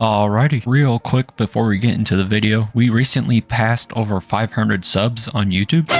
Alrighty, real quick before we get into the video, we recently passed over 500 subs on YouTube.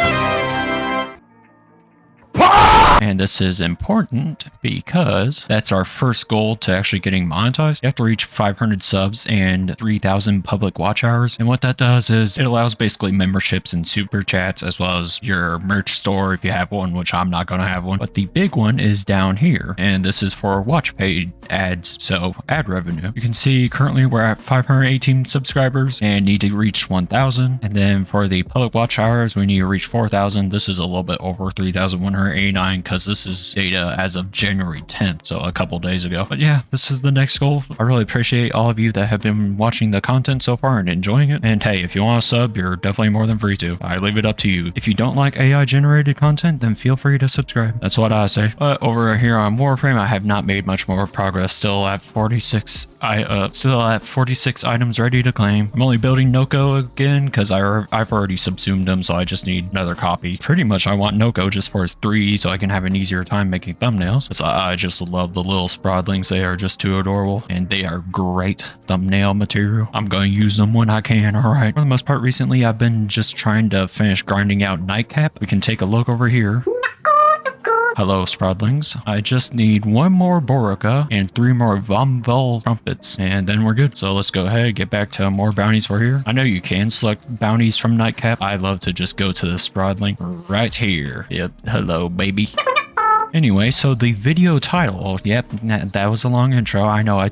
And this is important because that's our first goal to actually getting monetized. You have to reach 500 subs and 3,000 public watch hours. And what that does is it allows basically memberships and super chats as well as your merch store if you have one, which I'm not going to have one. But the big one is down here. And this is for watch paid ads, so ad revenue. You can see currently we're at 518 subscribers and need to reach 1,000. And then for the public watch hours, we need to reach 4,000. This is a little bit over 3,189 because this is data as of January 10th, so a couple days ago. But yeah, this is the next goal. I really appreciate all of you that have been watching the content so far and enjoying it. And hey, if you want to sub, you're definitely more than free to. I leave it up to you. If you don't like AI generated content, then feel free to subscribe. That's what I say. But over here on Warframe, I have not made much more progress. Still at 46 items ready to claim. I'm only building Noko again because I've already subsumed them, so I just need another copy. Pretty much I want Noko just for his 3 so I can have an easier time making thumbnails. So I just love the little sprodlings. They are just too adorable and they are great thumbnail material. I'm going to use them when I can. Alright, for the most part recently I've been just trying to finish grinding out Nightcap. We can take a look over here. Hello, Sprodlings. I just need 1 more Borica and 3 more Ramble trumpets, and then we're good. So let's go ahead and get back to more bounties for here. I know you can select bounties from Nightcap. I love to just go to the Sprodling right here. Yep, hello, baby. Anyway, so the video title, yep, that was a long intro. I know I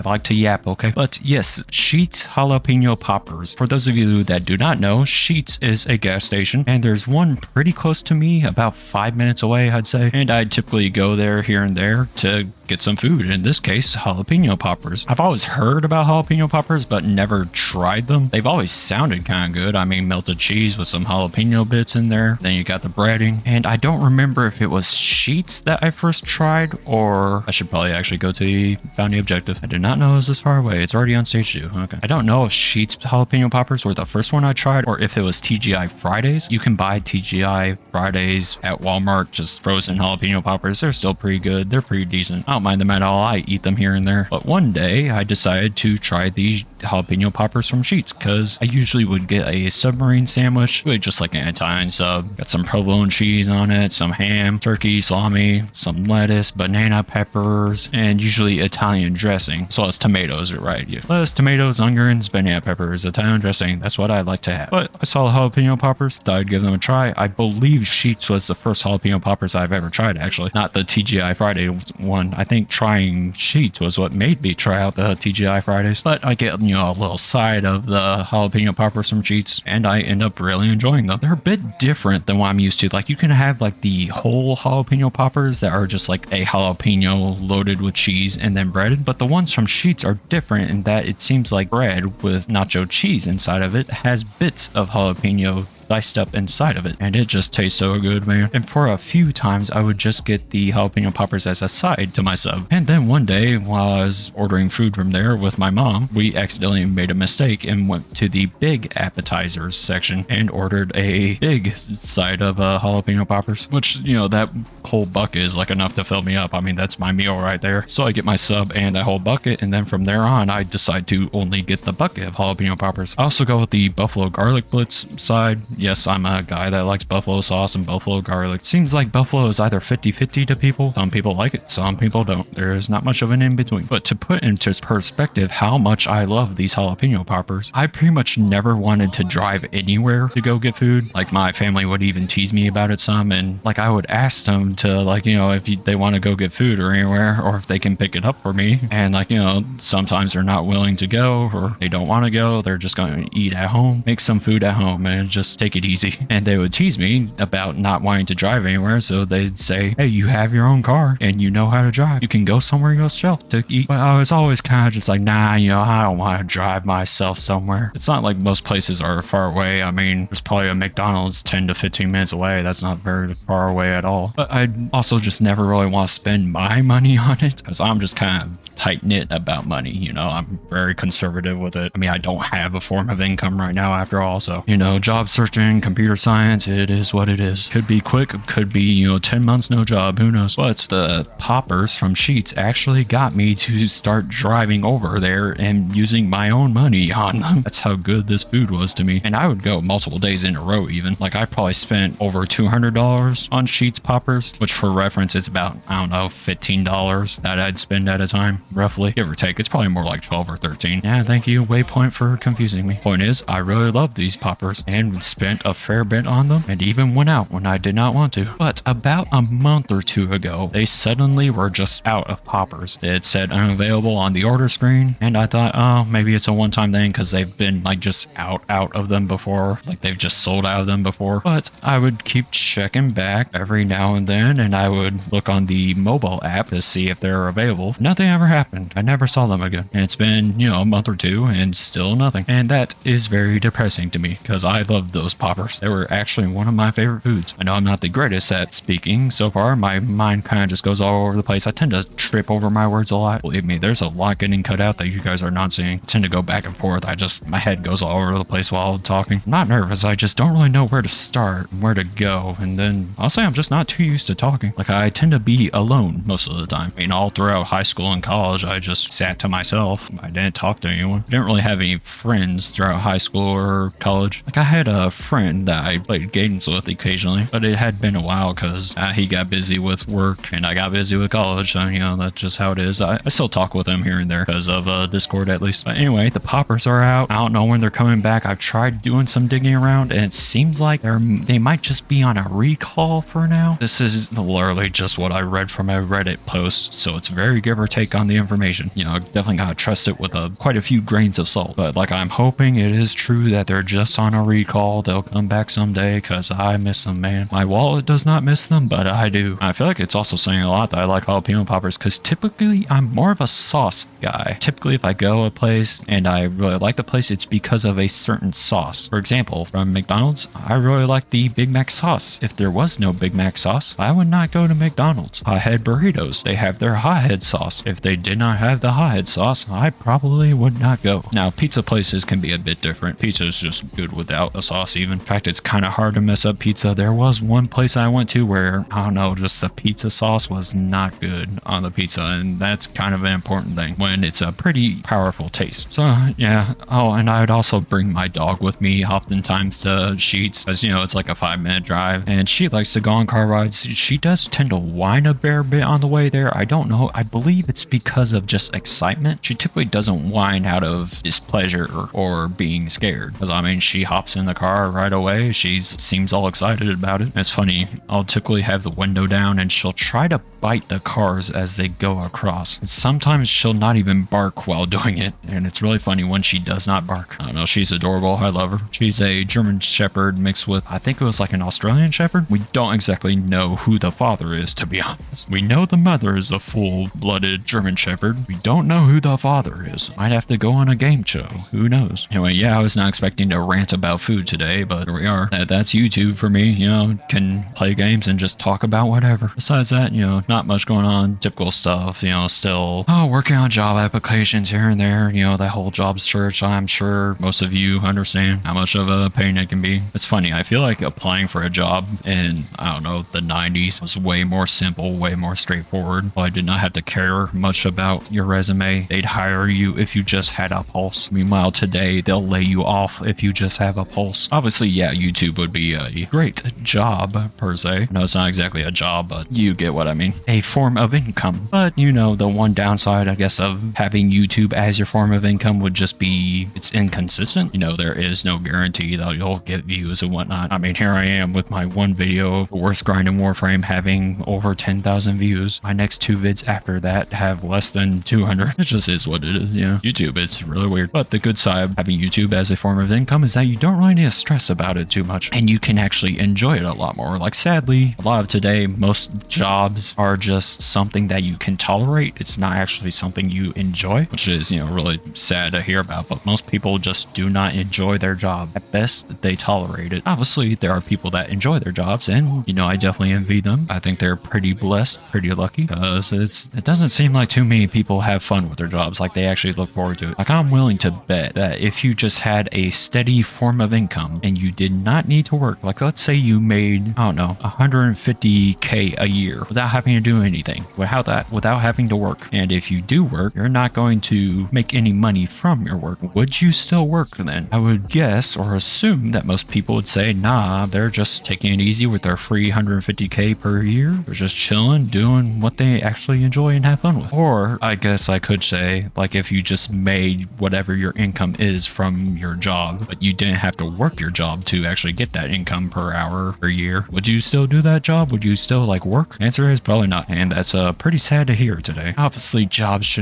like to yap, okay? But yes, Sheetz jalapeno poppers. For those of you that do not know, Sheetz is a gas station, and there's one pretty close to me, about 5 minutes away, I'd say. And I typically go there here and there to get some food. In this case, jalapeno poppers. I've always heard about jalapeno poppers, but never tried them. They've always sounded kind of good. I mean, melted cheese with some jalapeno bits in there. Then you got the breading. And I don't remember if it was Sheetz that I first tried, or I should probably actually go to the bounty objective. I did not know it was this far away. It's already on stage 2. Okay. I don't know if Sheetz jalapeno poppers were the first one I tried, or if it was TGI Fridays. You can buy TGI Fridays at Walmart, just frozen jalapeno poppers. They're still pretty good. They're pretty decent. I don't mind them at all. I eat them here and there. But one day I decided to try the jalapeno poppers from Sheetz because I usually would get a submarine sandwich, really just like an Italian sub. Got some provolone cheese on it, some ham, turkey, salami, some lettuce, banana peppers, and usually Italian dressing. So it's tomatoes, right? Yeah. Lettuce, tomatoes, onions, banana peppers, Italian dressing. That's what I like to have. But I saw the jalapeno poppers, thought I'd give them a try. I believe Sheetz was the first jalapeno poppers I've ever tried, actually. Not the TGI Friday one. I think trying Sheetz was what made me try out the TGI Fridays. But I get, a little side of the jalapeno poppers from Sheetz, and I end up really enjoying them. They're a bit different than what I'm used to. Like, you can have like the whole jalapeno poppers that are just like a jalapeno loaded with cheese and then breaded, but the ones from Sheetz are different in that it seems like bread with nacho cheese inside of it has bits of jalapeno diced up inside of it, and it just tastes so good, man. And for a few times I would just get the jalapeno poppers as a side to my sub. And then one day while I was ordering food from there with my mom, we accidentally made a mistake and went to the big appetizers section and ordered a big side of jalapeno poppers, which, that whole bucket is like enough to fill me up. I mean, that's my meal right there. So I get my sub and that whole bucket, and then from there on I decide to only get the bucket of jalapeno poppers. I also go with the buffalo garlic blitz side. Yes, I'm a guy that likes buffalo sauce and buffalo garlic. Seems like buffalo is either 50-50 to people. Some people like it, some people don't. There's not much of an in-between. But to put into perspective how much I love these jalapeno poppers, I pretty much never wanted to drive anywhere to go get food. Like, my family would even tease me about it some, and like I would ask them to, like, if they want to go get food or anywhere, or if they can pick it up for me. And like, sometimes they're not willing to go, or they don't want to go. They're just going to eat at home, make some food at home, and just take it easy. And they would tease me about not wanting to drive anywhere, so they'd say, hey, you have your own car and you know how to drive, you can go somewhere yourself to eat. But I was always kind of just like, nah, I don't want to drive myself somewhere. It's not like most places are far away. I mean, there's probably a McDonald's 10 to 15 minutes away. That's not very far away at all. But I also just never really want to spend my money on it, because I'm just kind of tight-knit about money. You know, I'm very conservative with it. I mean, I don't have a form of income right now after all, so, you know, job searching, computer science, it is what it is. Could be quick, could be, you know, 10 months no job, who knows. But the poppers from Sheetz actually got me to start driving over there and using my own money on them. That's how good this food was to me. And I would go multiple days in a row even. Like, I probably spent over $200 on Sheetz poppers, which for reference is about, I don't know, $15 that I'd spend at a time, roughly, give or take. It's probably more like 12 or 13. Yeah, thank you, Waypoint, for confusing me. Point is, I really love these poppers and spent a fair bit on them, and even went out when I did not want to. But about a month or two ago, they suddenly were just out of poppers. It said unavailable on the order screen, and I thought, oh, maybe it's a one-time thing because they've been like just out of them before, like they've just sold out of them before. But I would keep checking back every now and then, and I would look on the mobile app to see if they're available. Nothing ever happened. I never saw them again. And it's been, you know, a month or two and still nothing. And that is very depressing to me because I loved those poppers. They were actually one of my favorite foods. I know I'm not the greatest at speaking so far. My mind kind of just goes all over the place. I tend to trip over my words a lot. Believe me, there's a lot getting cut out that you guys are not seeing. I tend to go back and forth. My head goes all over the place while talking. I'm not nervous. I just don't really know where to start and where to go. And then I'll say I'm just not too used to talking. Like, I tend to be alone most of the time. I mean, all throughout high school and college, I just sat to myself. I didn't talk to anyone. I didn't really have any friends throughout high school or college. Like, I had a friend that I played games with occasionally, but it had been a while because he got busy with work and I got busy with college. So, you know, that's just how it is. I still talk with him here and there because of Discord at least. But anyway, the poppers are out. I don't know when they're coming back. I've tried doing some digging around and it seems like they might just be on a recall for now. This is literally just what I read from a Reddit post, so it's very give or take on the information. You know, definitely gotta trust it with quite a few grains of salt. But like, I'm hoping it is true that they're just on a recall. They'll come back someday because I miss them, man. My wallet does not miss them, but I do. I feel like it's also saying a lot that I like jalapeno poppers because typically I'm more of a sauce guy. Typically, if I go a place and I really like the place, it's because of a certain sauce. For example, from McDonald's, I really like the Big Mac sauce. If there was no Big Mac sauce, I would not go to McDonald's. Hothead burritos, they have their hothead sauce. If they did not have the hothead sauce, I probably would not go. Now, pizza places can be a bit different. Pizza is just good without a sauce even. In fact, it's kind of hard to mess up pizza. There was one place I went to where, I don't know, just the pizza sauce was not good on the pizza, and that's kind of an important thing when it's a pretty powerful taste. So, yeah. Oh, and I would also bring my dog with me oftentimes to Sheetz, as you know, it's like a 5-minute drive, and she likes to go on car rides. She does tend to whine a fair bit on the way there. I don't know. I believe it's because of just excitement. She typically doesn't whine out of displeasure or being scared. Because, I mean, she hops in the car right away. She seems all excited about it. It's funny. I'll typically have the window down and she'll try to bite the cars as they go across. And sometimes she'll not even bark while doing it. And it's really funny when she does not bark. I don't know. She's adorable. I love her. She's a German Shepherd mixed with, I think it was like an Australian Shepherd. We don't exactly know who the father is, to be honest. We know the mother is a full-blooded German Shepherd. We don't know who the father is. Might have to go on a game show. Who knows? Anyway, yeah, I was not expecting to rant about food today, but here we are. That's YouTube for me. You know, can play games and just talk about whatever. Besides that, you know, not much going on. Typical stuff, you know, still working on job applications here and there. You know, that whole job search, I'm sure most of you understand how much of a pain it can be. It's funny. I feel like applying for a job in, I don't know, the 90s was way more simple, way more straightforward. I did not have to care much about your resume. They'd hire you if you just had a pulse. Meanwhile, today, they'll lay you off if you just have a pulse. Obviously, yeah, YouTube would be a great job, per se. No, it's not exactly a job, but you get what I mean. A form of income. But, you know, the one downside, I guess, of having YouTube as your form of income would just be it's inconsistent. You know, there is no guarantee that you'll get views and whatnot. I mean, here I am with my one video, The Worst Grind in Warframe, having over 10,000 views. My next two vids after that have less than 200. It just is what it is, you know. YouTube is really weird. But the good side of having YouTube as a form of income is that you don't really need to stress about it too much. And you can actually enjoy it a lot more. Like, sadly, a lot of today, most jobs are just something that you can tolerate. It's not actually something you enjoy, which is, you know, really sad to hear about. But most people just do not enjoy their job. At best, they tolerate it. Obviously, there are people that enjoy their jobs, and, you know, I definitely envy them. I think they're pretty blessed, pretty lucky, because it doesn't seem like too too many people have fun with their jobs. Like they actually look forward to it. Like I'm willing to bet that if you just had a steady form of income and you did not need to work, like let's say you made, I don't know, 150K a year without having to do anything, without having to work. And if you do work, you're not going to make any money from your work. Would you still work then? I would guess or assume that most people would say, nah, they're just taking it easy with their free 150K per year. They're just chilling, doing what they actually enjoy and have fun with. Or I guess I could say, like if you just made whatever your income is from your job, but you didn't have to work your job to actually get that income per hour per year, would you still do that job? Would you still like work? Answer is probably not. And that's pretty sad to hear today. Obviously jobs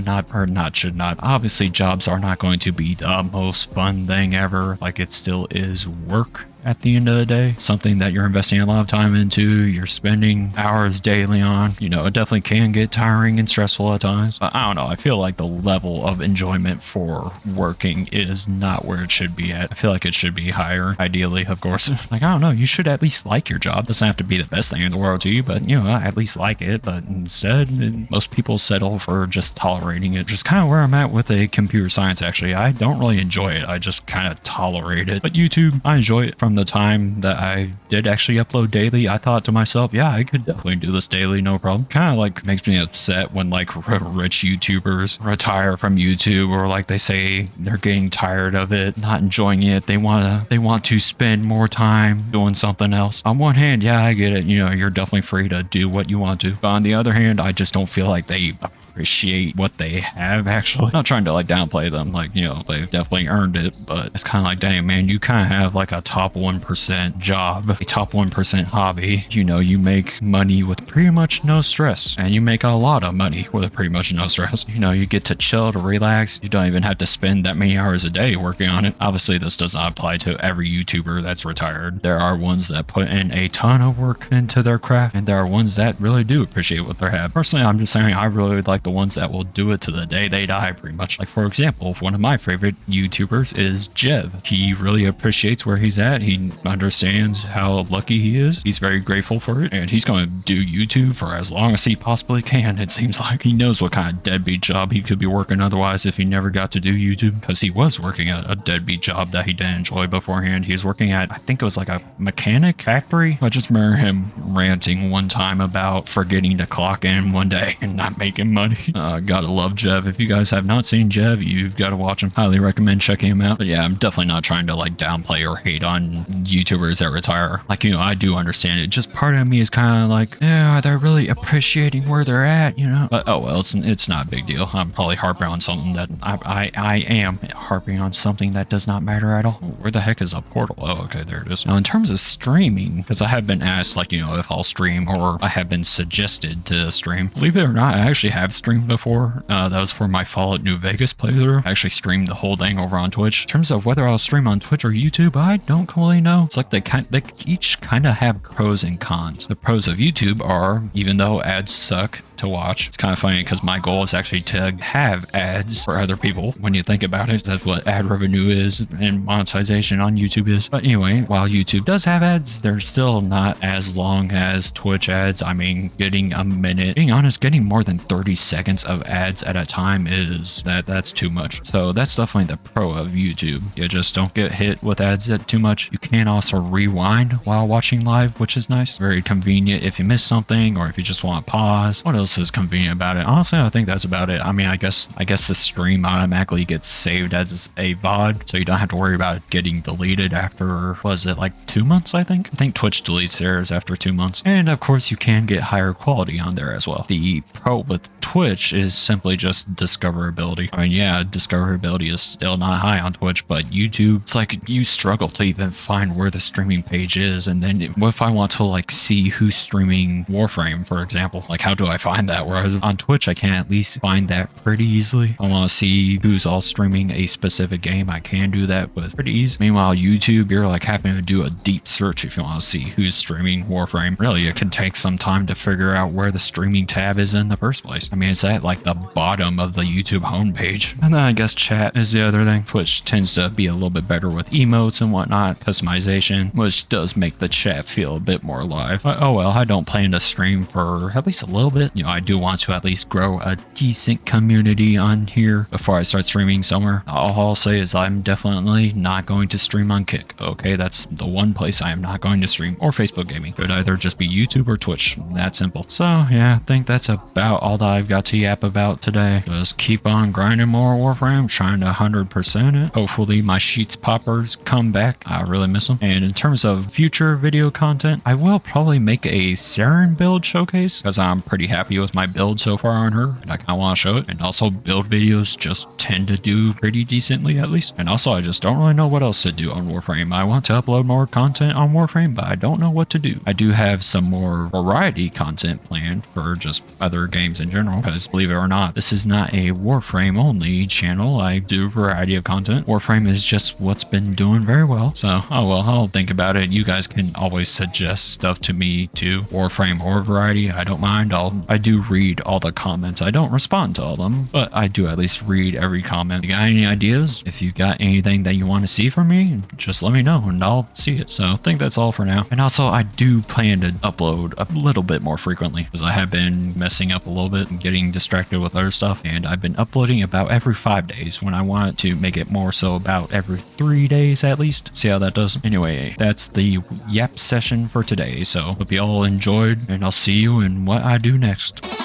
obviously jobs are not going to be the most fun thing ever. Like it still is work at the end of the day, something that you're investing a lot of time into, you're spending hours daily on. You know, it definitely can get tiring and stressful at times, but I don't know, I feel like the level of enjoyment for working is not where it should be at. I feel like it should be higher, ideally, of course. Like, I don't know, you should at least like your job. It doesn't have to be the best thing in the world to you, but you know, at least like it. But instead, most people settle for just tolerating it. Just kind of where I'm at with a computer science, actually. I don't really enjoy it, I just kind of tolerate it. But YouTube, I enjoy it. From the time that I did actually upload daily, I thought to myself, yeah, I could definitely do this daily, no problem. Kind of like makes me upset when like rich YouTubers retire from YouTube, or like they say they're getting tired of it, not enjoying it. They want to spend more time doing something else. On one hand, yeah, I get it. You know, you're definitely free to do what you want to. But on the other hand, I just don't feel like they appreciate what they have, actually. Not trying to like downplay them, like, you know, they've definitely earned it, but it's kind of like, dang man, you kind of have like a top 1% job, a top 1% hobby. You know, you make money with pretty much no stress, and you make a lot of money with pretty much no stress. You know, you get to chill, to relax. You don't even have to spend that many hours a day working on it. Obviously this does not apply to every YouTuber that's retired. There are ones that put in a ton of work into their craft, and there are ones that really do appreciate what they have. Personally, I'm just saying I really like the ones that will do it to the day they die, pretty much. Like, for example, one of my favorite YouTubers is Jev. He really appreciates where he's at. He understands how lucky he is. He's very grateful for it, and he's going to do YouTube for as long as he possibly can. It seems like he knows what kind of deadbeat job he could be working otherwise if he never got to do YouTube, because he was working at a deadbeat job that he didn't enjoy beforehand. He was working at, I think it was like a mechanic factory. I just remember him ranting one time about forgetting to clock in one day and not making money. Gotta love Jev. If you guys have not seen Jev, you've got to watch him. Highly recommend checking him out. But yeah, I'm definitely not trying to like downplay or hate on YouTubers that retire. Like, you know, I do understand it. Just part of me is kind of like, yeah, they're really appreciating where they're at, you know? But oh well, it's not a big deal. I'm probably harping on something that I am harping on something that does not matter at all. Where the heck is a portal? Oh, okay, there it is. Now, in terms of streaming, because I have been asked, like, you know, if I'll stream, or I have been suggested to stream. Believe it or not, I actually have streamed before. That was for my Fallout New Vegas playthrough. I actually streamed the whole thing over on Twitch. In terms of whether I'll stream on Twitch or YouTube, I don't really know. It's like they each kind of have pros and cons. The pros of YouTube are, even though ads suck to watch, it's kind of funny because my goal is actually to have ads for other people. When you think about it, that's what ad revenue is and monetization on YouTube is. But anyway, while YouTube does have ads, they're still not as long as Twitch ads. I mean, getting a minute, being honest, getting more than 30 seconds of ads at a time that's too much. So that's definitely the pro of YouTube. You just don't get hit with ads that too much. You can also rewind while watching live, which is nice. Very convenient if you miss something, or if you just want to pause. What else is convenient about it? Honestly, I think that's about it. I mean, I guess the stream automatically gets saved as a VOD, so you don't have to worry about it getting deleted after, was it like 2 months? I think Twitch deletes theirs after 2 months. And of course, you can get higher quality on there as well. The pro with Twitch is simply just discoverability. I mean, yeah, discoverability is still not high on Twitch, but YouTube, it's like you struggle to even find where the streaming page is. And then what if I want to like see who's streaming Warframe, for example? Like, how do I find that? Whereas on Twitch, I can at least find that pretty easily. I want to see who's all streaming a specific game, I can do that with pretty easy. Meanwhile, YouTube, you're like having to do a deep search if you want to see who's streaming Warframe. Really, it can take some time to figure out where the streaming tab is in the first place. I mean, it's at like the bottom of the YouTube homepage. And then I guess chat is the other thing, which tends to be a little bit better with emotes and whatnot, customization, which does make the chat feel a bit more alive. But, oh well, I don't plan to stream for at least a little bit. You know, I do want to at least grow a decent community on here before I start streaming somewhere. All I'll say is I'm definitely not going to stream on Kick. Okay, that's the one place I am not going to stream, or Facebook gaming. It could either just be YouTube or Twitch. That simple. So yeah, I think that's about all that I've got to yap about today. Just keep on grinding more Warframe, trying to 100% it. Hopefully my Sheetz poppers come back. I really miss them. And in terms of future video content, I will probably make a Saren build showcase because I'm pretty happy with my build so far on her, and I kind of want to show it. And also build videos just tend to do pretty decently, at least. And also I just don't really know what else to do on Warframe. I want to upload more content on Warframe, but I don't know what to do. I do have some more variety content planned for just other games in general, because believe it or not, this is not a Warframe only channel. I do a variety of content. Warframe is just what's been doing very well. So, oh well, I'll think about it. You guys can always suggest stuff to me too. Warframe or variety, I don't mind. I do read all the comments. I don't respond to all of them, but I do at least read every comment. If you got any ideas, if you got anything that you want to see from me, just let me know and I'll see it. So I think that's all for now. And also I do plan to upload a little bit more frequently because I have been messing up a little bit and getting distracted with other stuff, and I've been uploading about every 5 days when I wanted to make it more so about every 3 days at least. See how that does. Anyway, that's the yap session for today, so hope you all enjoyed, and I'll see you in what I do next.